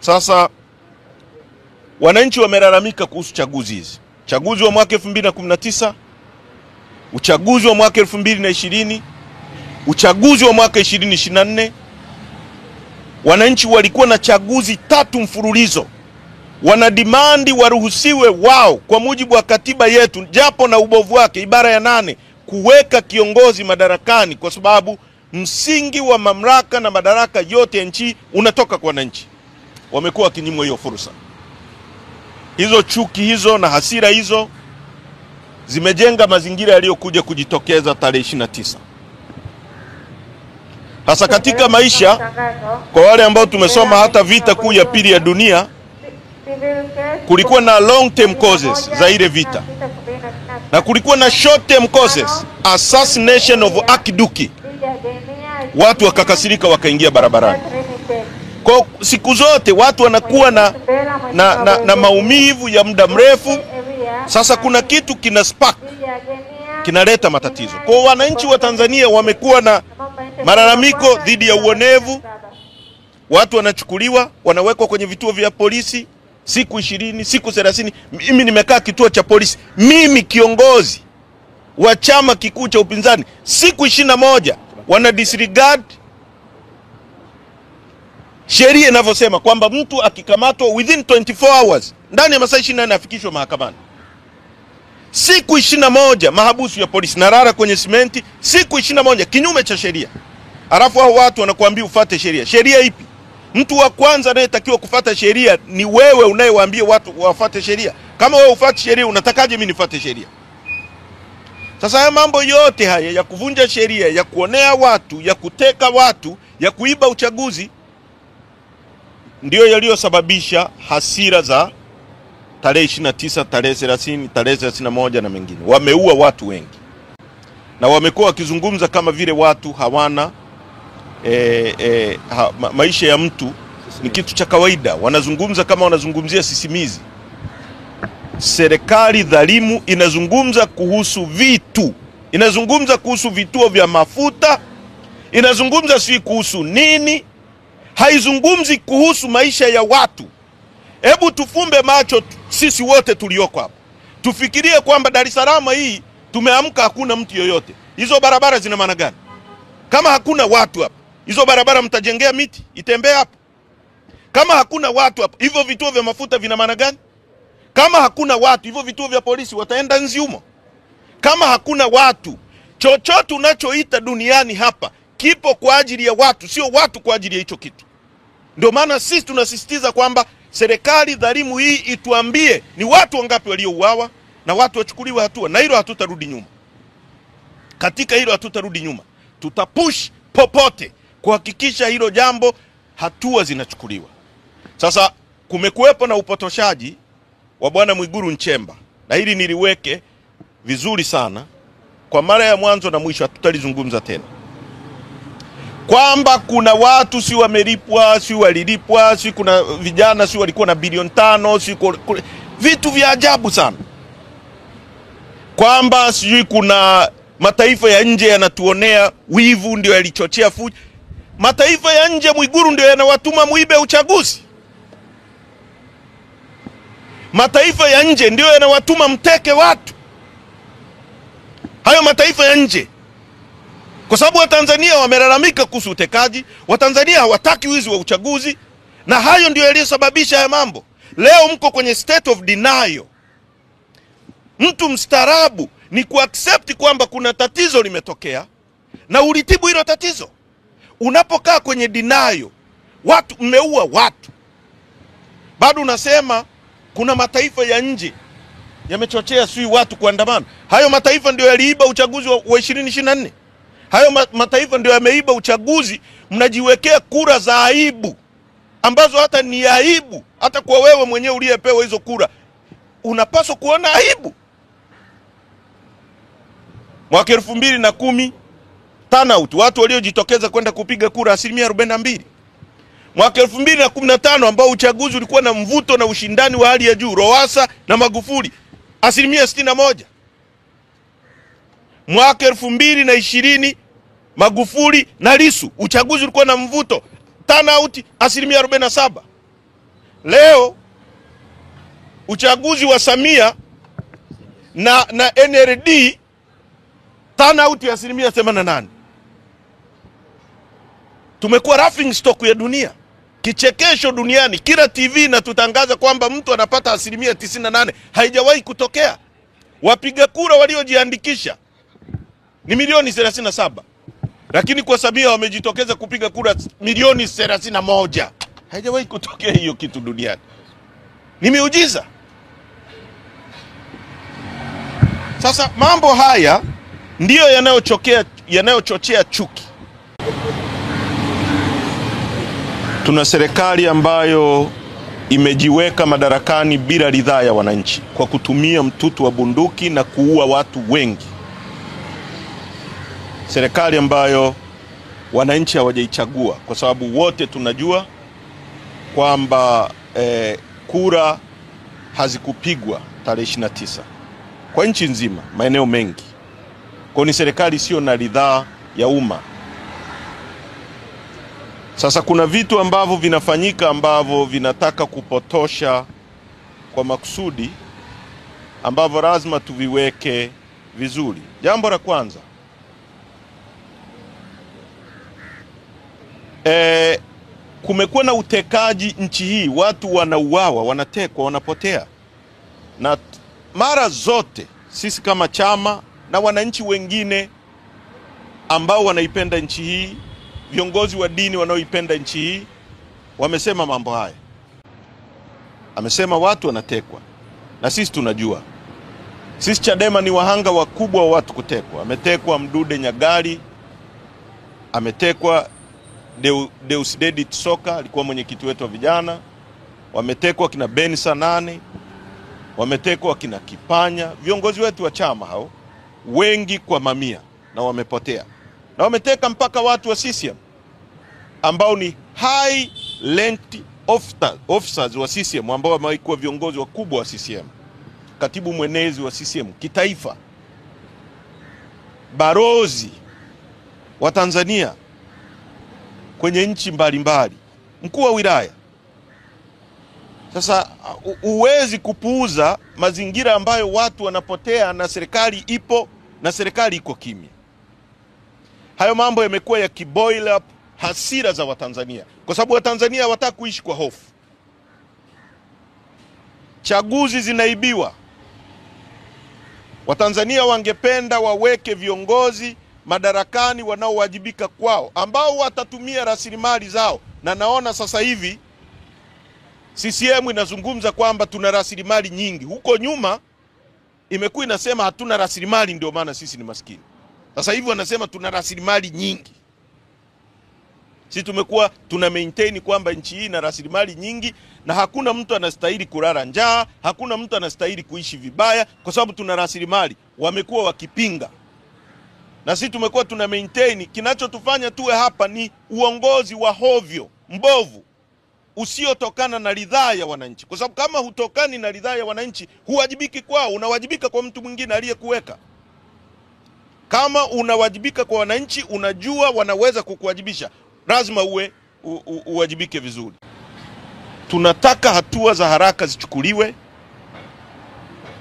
Sasa wananchi wamelalamika kuhusu chaguzi hizi. Chaguzi wa mwaka 2019, uchaguzi wa mwaka 2020, uchaguzi wa mwaka 2024. Wananchi walikuwa na chaguzi 3 mfululizo. Wanadimandi waruhusiwe wao kwa mujibu wa katiba yetu, japo na ubovu wake, ibara ya 8, kuweka kiongozi madarakani, kwa sababu msingi wa mamlaka na madaraka yote ya nchi unatoka kwa wananchi. Wamekuwa kinyimwa hiyo fursa. Hizo chuki hizo na hasira hizo zimejenga mazingira yaliyokuja kujitokeza tarehe 29. Hasa katika maisha, kwa wale ambao tumesoma hata vita kuu ya pili ya dunia, kulikuwa na long term causes za ile vita, na kulikuwa na short term causes, assassination of Archduke. Watu wakakasirika, wakaingia barabarani. Kwa siku zote watu wanakuwa na maumivu ya muda mrefu. Sasa kuna kitu kina spark, kinaleta matatizo. Kwa wananchi wa Tanzania wamekuwa na malalamiko dhidi ya uonevu. Watu wanachukuliwa, wanawekwa kwenye vituo vya polisi siku 20, siku 30. Mimi nimekaa kituo cha polisi, mimi kiongozi wa chama kikuu cha upinzani, siku 21. Wana disregard sheria inavyosema kwamba mtu akikamatwa within 24 hours, ndani ya masaa 24 afikishwe mahakamani. Siku 21 mahabusu ya polisi, narara kwenye simenti siku 21, kinyume cha sheria. Alafu hao watu wanakuambia ufuate sheria. Sheria ipi? Mtu wa kwanza anayetakiwa kufuata sheria ni wewe unayewaambia watu wafuate sheria. Kama wewe ufuate sheria, unatakaje mimi nifuate sheria? Sasa haya mambo yote haya ya kuvunja sheria, ya kuonea watu, ya kuteka watu, ya kuiba uchaguzi, ndio yaliyosababisha hasira za tarehe 29, tarehe 30, tarehe 31 na mengine. Wameua watu wengi. Na wamekuwa wakizungumza kama vile watu hawana maisha ya mtu ni kitu cha kawaida. Wanazungumza kama wanazungumzia sisimizi. Serikali dhalimu inazungumza kuhusu vitu. Inazungumza kuhusu vituo vya mafuta. Inazungumza si kuhusu nini. Haizungumzi kuhusu maisha ya watu. Hebu tufumbe macho sisi wote tulioko hapa. Tufikirie kwamba Dar es Salaam hii tumeamka hakuna mtu yoyote. Hizo barabara zina maana gani? Kama hakuna watu hapa, hizo barabara mtajengea miti itembee hapa? Kama hakuna watu hapa, hivyo vituo vya mafuta vina maana gani? Kama hakuna watu, hivyo vituo vya polisi wataenda nzi humo? Kama hakuna watu, chochote unachoita duniani hapa kipo kwa ajili ya watu, sio watu kwa ajili ya hicho kitu. Ndio maana sisi tunasisitiza kwamba serikali dhalimu hii ituambie ni watu wangapi waliouawa na watu wachukuliwe hatua, na hilo hatutarudi nyuma. Katika hilo hatutarudi nyuma. Tutapush popote kuhakikisha hilo jambo hatua zinachukuliwa. Sasa kumekuwepo na upotoshaji wa Bwana Mwigulu Nchemba, na hili niliweke vizuri sana kwa mara ya mwanzo na mwisho, hatutalizungumza tena, kwamba kuna watu si wamelipwa, si walilipwa, si kuna vijana si walikuwa na bilioni 5, si vitu vya ajabu sana, kwamba sijui kuna mataifa ya nje yanatuonea wivu ndio yalichochea fujo. Mataifa ya nje Mwigulu ndio yanawatuma muibe uchaguzi. Mataifa ya nje ndio yanawatuma mteke watu. Hayo mataifa ya nje. Kwa sababu Watanzania wamelalamika kuhusu utekaji, Watanzania hawataki wizi wa uchaguzi, na hayo ndio yaliyosababisha haya mambo. Leo mko kwenye state of denial. Mtu mstaarabu ni kuaccept kwamba kuna tatizo limetokea na ulitibu hilo tatizo. Unapokaa kwenye denial, watu mmeua watu, bado unasema kuna mataifa ya nje yamechochea sui watu kuandamana. Hayo mataifa ndio yaliiba uchaguzi wa 2024. Hayo mataifa ndio yameiba uchaguzi. Mnajiwekea kura za aibu ambazo hata ni aibu. Hata kwa wewe mwenyewe uliyepewa hizo kura unapaswa kuona aibu. Mwaka 2010 turnout, watu waliojitokeza kwenda kupiga kura 42%. Mwaka 2015 ambao uchaguzi ulikuwa na mvuto na ushindani wa hali ya juu, Lowassa na Magufuli 61%. Mwaka 2020 Magufuli na Lissu, uchaguzi ulikuwa na mvuto, turnout 47%. Leo uchaguzi wa Samia na NLD turnout ya 88%. Tumekuwa laughing stock ya dunia, kichekesho duniani. Kila TV na tutangaza kwamba mtu anapata 98%. Haijawahi kutokea. Wapiga kura waliojiandikisha ni milioni 37, lakini kwa Samia wamejitokeza kupiga kura milioni 31. Haijawahi kutokea hiyo kitu duniani. Ni miujiza. Sasa mambo haya ndiyo yanayochochea chuki. Tuna serikali ambayo imejiweka madarakani bila ridhaa ya wananchi kwa kutumia mtutu wa bunduki na kuua watu wengi. Serikali ambayo wananchi hawajaichagua, kwa sababu wote tunajua kwamba kura hazikupigwa tarehe 29 kwa nchi nzima, maeneo mengi. Kwa ni serikali sio na ridhaa ya umma. Sasa kuna vitu ambavyo vinafanyika ambavyo vinataka kupotosha kwa makusudi, ambavyo lazima tuviweke vizuri. Jambo la kwanza, kumekuwa na utekaji nchi hii. Watu wanauawa, wanatekwa, wanapotea. Na mara zote sisi kama chama na wananchi wengine ambao wanaipenda nchi hii, viongozi wa dini wanaoipenda nchi hii, wamesema mambo haya. Amesema watu wanatekwa, na sisi tunajua. Sisi Chadema ni wahanga wakubwa wa watu kutekwa. Ametekwa Mdude Nyagali, ametekwa Deusdedit Soka, alikuwa mwenyekiti wetu wa vijana. Wametekwa kina Ben Sanane, wametekwa kina Kipanya, viongozi wetu wa chama hao wengi kwa mamia, na wamepotea. Na wameteka mpaka watu wa CCM ambao ni high ranked officers wa CCM, ambao wamekuwa viongozi wakubwa wa CCM, katibu mwenezi wa CCM kitaifa, barozi wa Tanzania kwenye nchi mbalimbali, mkuu wa wilaya. Sasa uwezi kupuuza mazingira ambayo watu wanapotea na serikali ipo na serikali iko kimya. Hayo mambo yamekuwa yakiboil up hasira za Watanzania, kwa sababu Watanzania hawataka kuishi kwa hofu. Chaguzi zinaibiwa. Watanzania wangependa waweke viongozi madarakani wanaowajibika kwao, ambao watatumia rasilimali zao. Na naona sasa hivi CCM inazungumza kwamba tuna rasilimali nyingi. Huko nyuma imekuwa inasema hatuna rasilimali, ndio maana sisi ni maskini. Sasa hivi wanasema tuna rasilimali nyingi. Sisi tumekuwa tuna maintain kwamba nchi hii ina rasilimali nyingi na hakuna mtu anastahili kulala njaa, hakuna mtu anastahili kuishi vibaya kwa sababu tuna rasilimali. Wamekuwa wakipinga. Na sisi tumekuwa tuna maintain. Kinachotufanya tuwe hapa ni uongozi wa hovyo, mbovu, usiotokana na ridhaa ya wananchi. Kwa sababu kama hutokani na ridhaa ya wananchi, huwajibiki kwao, unawajibika kwa mtu mwingine aliyekuweka. Kama unawajibika kwa wananchi, unajua wanaweza kukuwajibisha, lazima uwajibike vizuri. Tunataka hatua za haraka zichukuliwe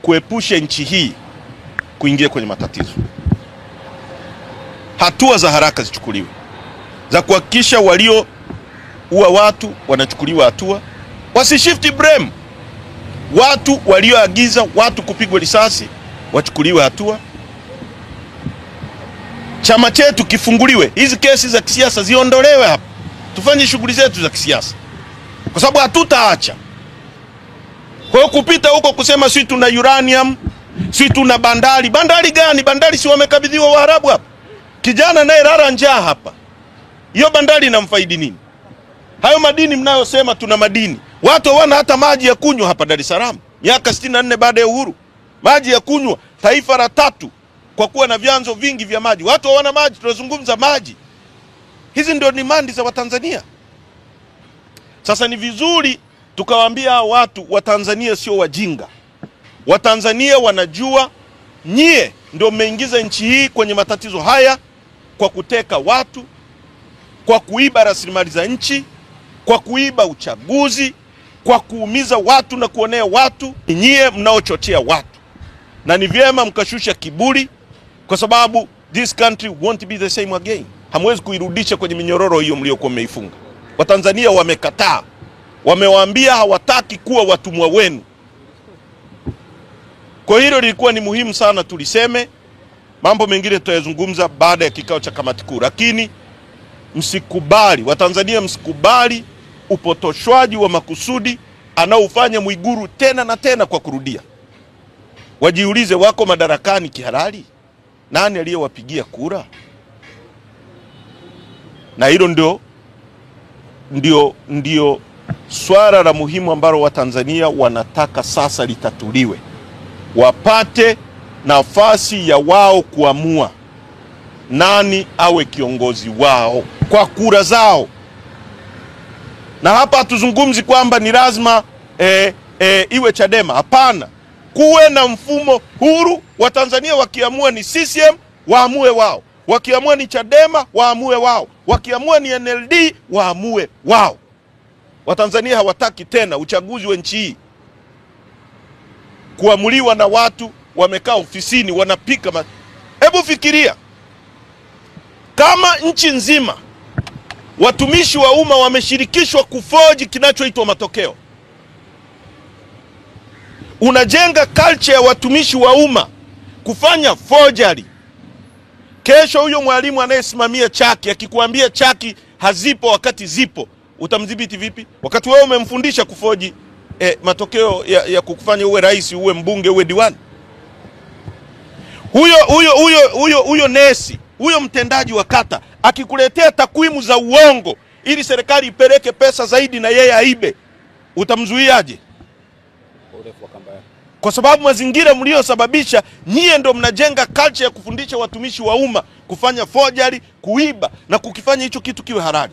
kuepusha nchi hii kuingia kwenye matatizo. Hatua za haraka zichukuliwe za kuhakikisha walio watu wanachukuliwa hatua. Wasishift blame. Watu walioagiza watu kupigwa risasi wachukuliwe hatua. Chama chetu kifunguliwe. Hizi kesi za kisiasa ziondolewe hapa. Tufanye shughuli zetu za kisiasa, kwa sababu hatutaacha. Kwa hiyo kupita huko kusema sisi tuna uranium, sisi tuna bandari. Bandari gani? Bandari si wamekabidhiwa Waarabu hapa. Kijana naye rara njaa hapa. Hiyo bandari inamfaidi nini? Hayo madini mnayosema tuna madini, watu hawana hata maji ya kunywa hapa Dar es Salaam. Miaka 64 baada ya uhuru, maji ya kunywa, taifa la 3 kwa kuwa na vyanzo vingi vya maji. Watu hawana maji, tunazungumza maji. Hizi ndio demand za Watanzania. Sasa ni vizuri tukawaambia watu wa Tanzania sio wajinga. Watanzania wanajua nyie ndio mmeingiza nchi hii kwenye matatizo haya kwa kuteka watu, kwa kuiba rasilimali za nchi, kwa kuiba uchaguzi, kwa kuumiza watu na kuonea watu. Nyie mnaochochea watu, na ni vyema mkashusha kiburi, kwa sababu this country won't be the same again. Hamwezi kuirudisha kwenye minyororo hiyo mliokuwa mmeifunga. Watanzania wamekataa, wamewaambia hawataki kuwa watumwa wenu. Kwa hilo lilikuwa ni muhimu sana tuliseme. Mambo mengine tutayazungumza baada ya kikao cha kamati kuu, lakini msikubali, Watanzania msikubali upotoshwaji wa makusudi anaofanya Mwigulu tena na tena kwa kurudia. Wajiulize, wako madarakani kihalali? Nani aliyewapigia kura? Na hilo ndio swala la muhimu ambalo Watanzania wanataka sasa litatuliwe. Wapate nafasi ya wao kuamua nani awe kiongozi wao kwa kura zao. Na hapa hatuzungumzi kwamba ni lazima iwe Chadema. Hapana, kuwe na mfumo huru. Watanzania wakiamua ni CCM waamue wao, wakiamua ni Chadema waamue wao, wakiamua ni NLD waamue wao. Watanzania hawataki tena uchaguzi wa nchi hii kuamuliwa na watu wamekaa ofisini wanapika. Hebu fikiria kama nchi nzima watumishi wa umma wameshirikishwa kufoji kinachoitwa matokeo. Unajenga culture ya watumishi wa umma kufanya forgery. Kesho huyo mwalimu anayesimamia chaki akikuambia chaki hazipo wakati zipo, utamdhibiti vipi? Wakati wewe umemfundisha kufoji matokeo ya kukufanya uwe rais, uwe mbunge, uwe diwani. Huyo nesi, huyo mtendaji wa kata akikuletea takwimu za uongo ili serikali ipeleke pesa zaidi na yeye aibe, utamzuiaje? Kwa sababu mazingira mliosababisha nyie ndo mnajenga culture ya kufundisha watumishi wa umma kufanya forgery, kuiba na kukifanya hicho kitu kiwe halali.